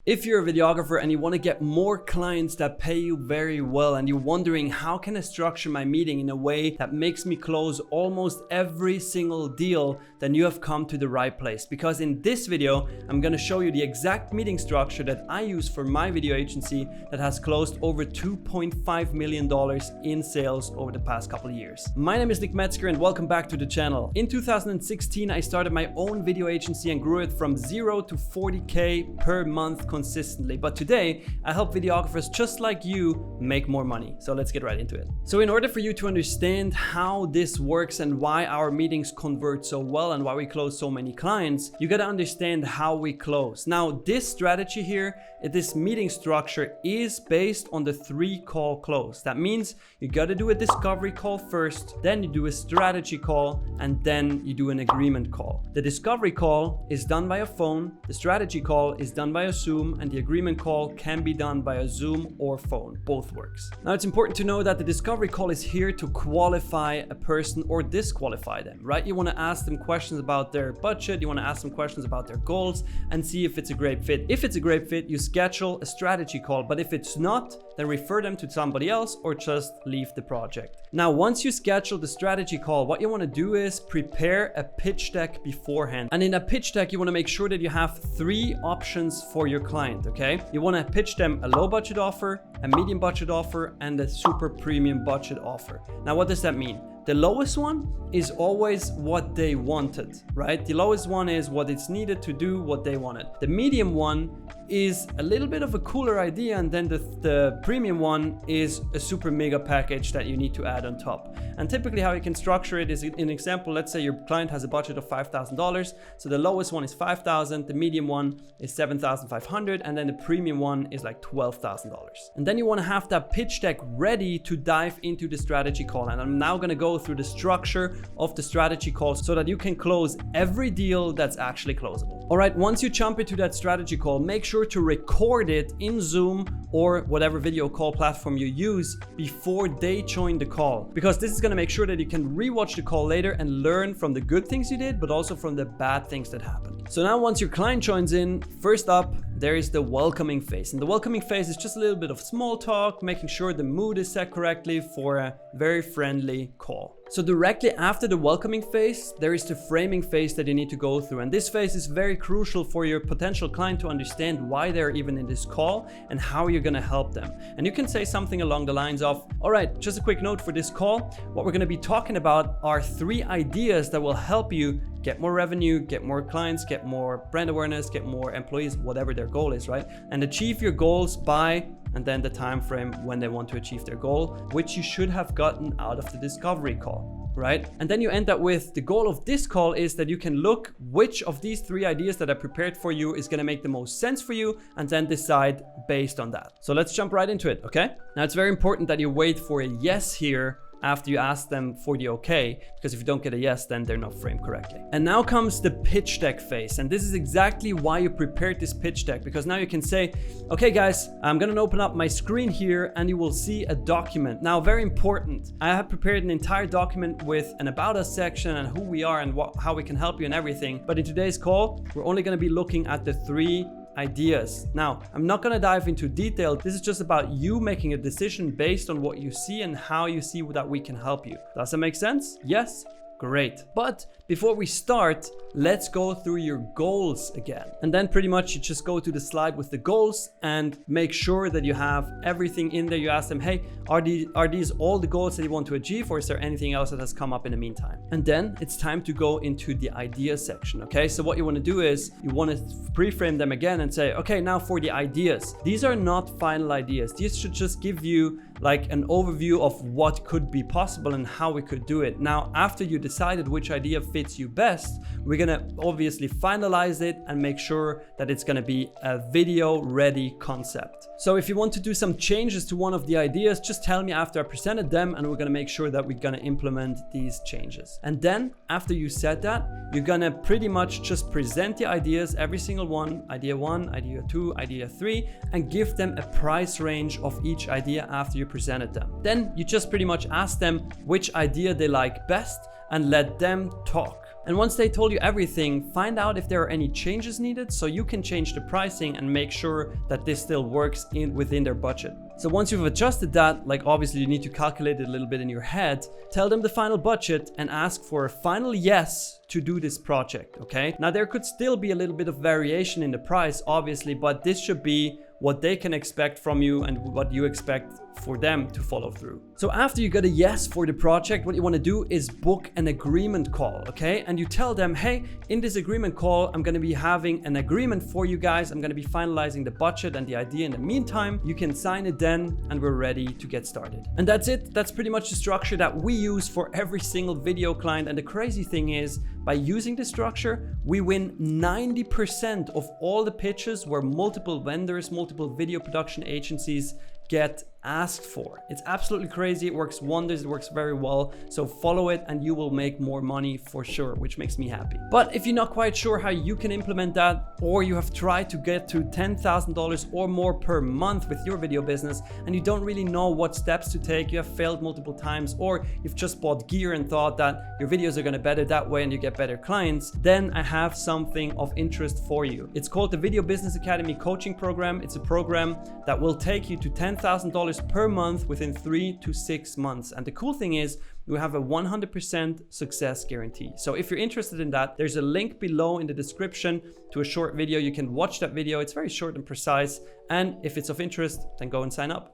If you're a videographer and you want to get more clients that pay you very well and you're wondering how can I structure my meeting in a way that makes me close almost every single deal, then you have come to the right place. Because in this video, I'm going to show you the exact meeting structure that I use for my video agency that has closed over $2.5 million in sales over the past couple of years. My name is Nick Metzger and welcome back to the channel. In 2016, I started my own video agency and grew it from 0 to 40K per month consistently. But today I help videographers just like you make more money. So let's get right into it. So in order for you to understand how this works and why our meetings convert so well and why we close so many clients, you got to understand how we close. Now this strategy here, this meeting structure is based on the 3-call close. That means you got to do a discovery call first, then you do a strategy call, and then you do an agreement call. The discovery call is done by a phone, the strategy call is done by a Zoom, and the agreement call can be done by a Zoom or phone. Both works. Now it's important to know that the discovery call is here to qualify a person or disqualify them, right? You want to ask them questions about their budget, you want to ask them questions about their goals and see if it's a great fit. If it's a great fit, you schedule a strategy call, but if it's not, then refer them to somebody else or just leave the project. Now, once you schedule the strategy call, what you want to do is prepare a pitch deck beforehand. And in a pitch deck, you want to make sure that you have 3 options for your client, okay? You want to pitch them a low budget offer, a medium budget offer, and a super premium budget offer. Now, what does that mean? The lowest one is always what they wanted, right? The lowest one is what it's needed to do what they wanted. The medium one is a little bit of a cooler idea, and then the premium one is a super mega package that you need to add on top. And typically how you can structure it is, in an example, let's say your client has a budget of $5,000. So the lowest one is $5,000, the medium one is $7,500, and then the premium one is like $12,000. And then you want to have that pitch deck ready to dive into the strategy call. And I'm now going to go through the structure of the strategy call so that you can close every deal that's actually closable. All right, once you jump into that strategy call, make sure to record it in Zoom or whatever video call platform you use before they join the call, because this is going to make sure that you can rewatch the call later and learn from the good things you did, but also from the bad things that happened. So now once your client joins in, first up, there is the welcoming phase. And the welcoming phase is just a little bit of small talk, making sure the mood is set correctly for a very friendly call. So directly after the welcoming phase, there is the framing phase that you need to go through. And this phase is very crucial for your potential client to understand why they're even in this call and how you're going to help them. And you can say something along the lines of, all right, just a quick note for this call. What we're going to be talking about are 3 ideas that will help you get more revenue, get more clients, get more brand awareness, get more employees, whatever their goal is, right? And achieve your goals by, and then the time frame when they want to achieve their goal, which you should have gotten out of the discovery call, right? And then you end up with the goal of this call is that you can look which of these 3 ideas that I prepared for you is going to make the most sense for you, and then decide based on that. So let's jump right into it, okay? Now it's very important that you wait for a yes here after you ask them for the okay, because if you don't get a yes, then they're not framed correctly. And now comes the pitch deck phase. And this is exactly why you prepared this pitch deck, because now you can say, okay guys, I'm gonna open up my screen here and you will see a document. Now, very important, I have prepared an entire document with an about us section and who we are and how we can help you and everything. But in today's call, we're only gonna be looking at the 3 ideas. Now, I'm not going to dive into detail. This is just about you making a decision based on what you see and how you see that we can help you. Does that make sense? Yes? Great. But before we start, let's go through your goals again. And then pretty much you just go to the slide with the goals and make sure that you have everything in there. You ask them, hey, are these all the goals that you want to achieve, or is there anything else that has come up in the meantime? And then it's time to go into the idea section, okay? So what you want to do is you want to pre-frame them again and say, okay, now for the ideas. These are not final ideas. These should just give you like an overview of what could be possible and how we could do it. Now, after you decided which idea fits you best, we're gonna obviously finalize it and make sure that it's gonna be a video ready concept. So if you want to do some changes to one of the ideas, just tell me after I presented them and we're gonna make sure that we're gonna implement these changes. And then after you said that, you're gonna pretty much just present the ideas, every single one, idea 1, idea 2, idea 3, and give them a price range of each idea after you presented them. Then you just pretty much ask them which idea they like best and let them talk. And once they told you everything, find out if there are any changes needed so you can change the pricing and make sure that this still works within their budget. So once you've adjusted that, like obviously you need to calculate it a little bit in your head, tell them the final budget and ask for a final yes to do this project, okay? Now there could still be a little bit of variation in the price, obviously, but this should be what they can expect from you and what you expect for them to follow through. So after you got a yes for the project, what you want to do is book an agreement call, okay? And you tell them, hey, in this agreement call, I'm going to be having an agreement for you guys. I'm going to be finalizing the budget and the idea. In the meantime, you can sign it then and we're ready to get started. And that's it. That's pretty much the structure that we use for every single video client. And the crazy thing is, by using this structure, we win 90% of all the pitches where multiple vendors, multiple video production agencies get asked for. It's absolutely crazy. It works wonders. It works very well. So follow it and you will make more money for sure, which makes me happy. But if you're not quite sure how you can implement that, or you have tried to get to $10,000 or more per month with your video business and you don't really know what steps to take, you have failed multiple times, or you've just bought gear and thought that your videos are going to better that way and you get better clients, then I have something of interest for you. It's called the Video Business Academy Coaching Program. It's a program that will take you to $10,000 per month within 3 to 6 months. And the cool thing is we have a 100% success guarantee. So if you're interested in that, there's a link below in the description to a short video. You can watch that video. It's very short and precise. And if it's of interest, then go and sign up.